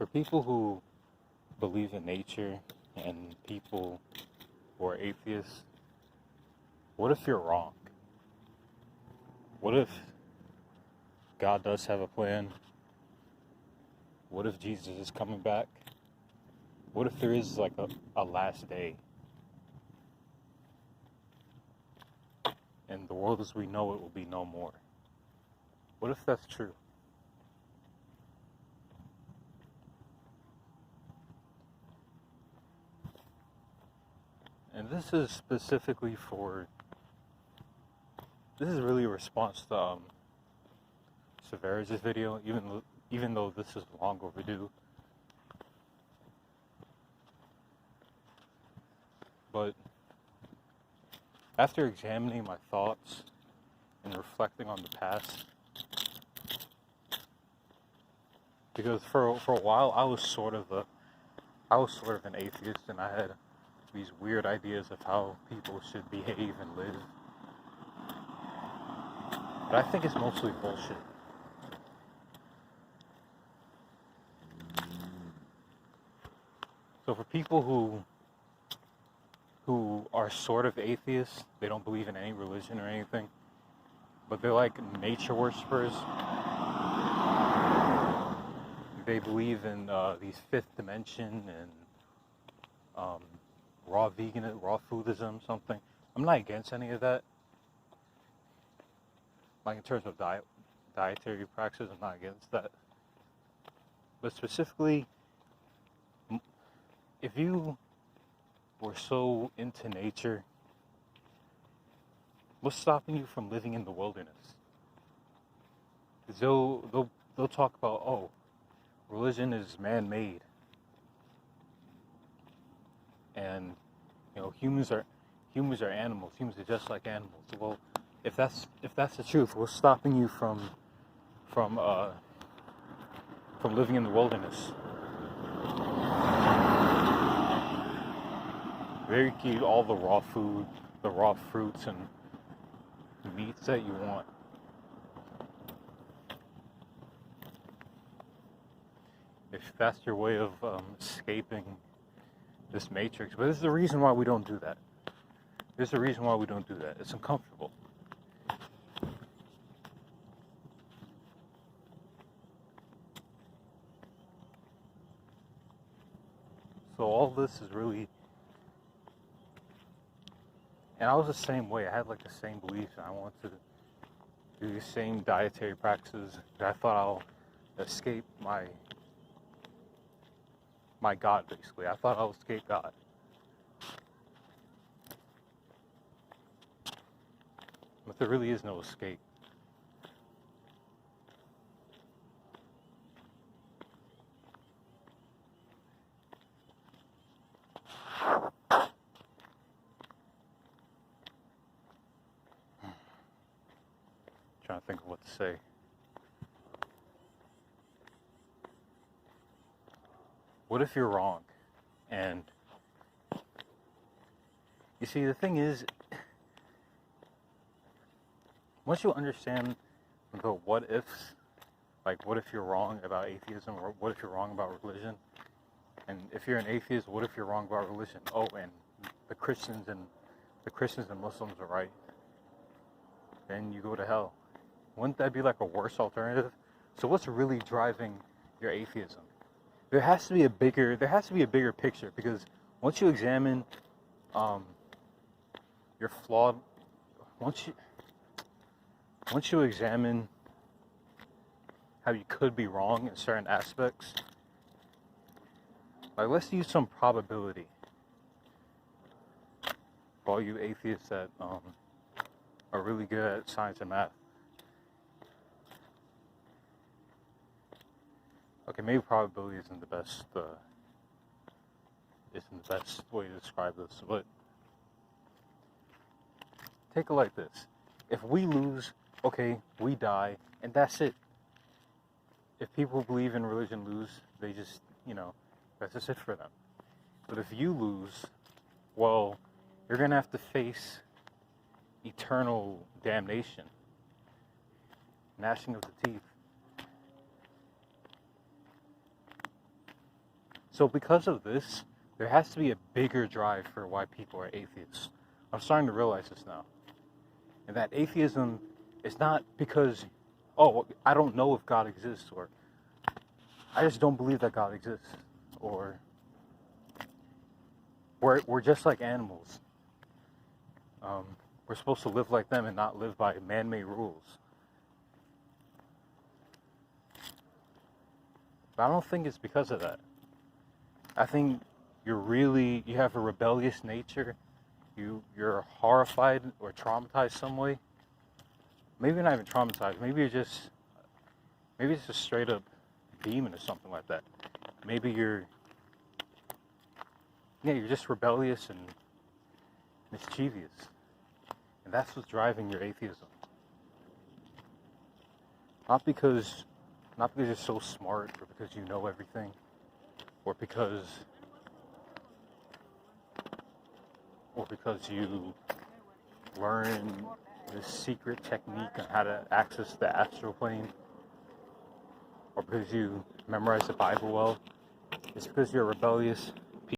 For people who believe in nature and people who are atheists, what if you're wrong? What if God does have a plan? What if Jesus is coming back? What if there is like a last day? And the world as we know it will be no more. What if that's true? And this is specifically this is really a response to Severage's video, even though this is long overdue. But after examining my thoughts and reflecting on the past, because for a while I was sort of an atheist, and I had these weird ideas of how people should behave and live. But I think it's mostly bullshit. So for people who are sort of atheists, they don't believe in any religion or anything, but they're like nature worshippers. They believe in these fifth dimension and raw foodism, something. I'm not against any of that. Like in terms of dietary practices, I'm not against that. But specifically, if you were so into nature, what's stopping you from living in the wilderness? Because they'll talk about, oh, religion is man-made, and humans are animals. Humans are just like animals. Well, if that's the truth, what's stopping you from living in the wilderness? There you can eat all the raw food, the raw fruits and meats that you want. If that's your way of escaping this matrix. But there's a reason why we don't do that. There's a reason why we don't do that. It's uncomfortable. So all this is really... And I was the same way. I had like the same beliefs, and I wanted to do the same dietary practices. I thought I'll escape my God, basically. I thought I'll escape God. But there really is no escape. Trying to think of what to say. What if you're wrong? And you see, the thing is, once you understand the what ifs, like what if you're wrong about atheism, or what if you're wrong about religion, and if you're an atheist, what if you're wrong about religion? Oh, and the Christians and Muslims are right. Then you go to hell. Wouldn't that be like a worse alternative? So what's really driving your atheism? There has to be a bigger picture, because once you examine your flawed, once you examine how you could be wrong in certain aspects, like let's use some probability. For all you atheists that are really good at science and math. Okay, maybe probability isn't the best way to describe this, but take it like this. If we lose, okay, we die, and that's it. If people who believe in religion lose, they just, that's just it for them. But if you lose, well, you're going to have to face eternal damnation, gnashing of the teeth. So because of this, there has to be a bigger drive for why people are atheists. I'm starting to realize this now. And that atheism is not because, oh, I don't know if God exists, or I just don't believe that God exists, or we're just like animals. We're supposed to live like them and not live by man-made rules. But I don't think it's because of that. I think you have a rebellious nature. You're horrified or traumatized some way. Maybe not even traumatized. Maybe it's just a straight up demon or something like that. Maybe you're just rebellious and mischievous. And that's what's driving your atheism. Not because you're so smart, or because you know everything, or because you learn this secret technique on how to access the astral plane, or because you memorize the Bible well. It's because you're rebellious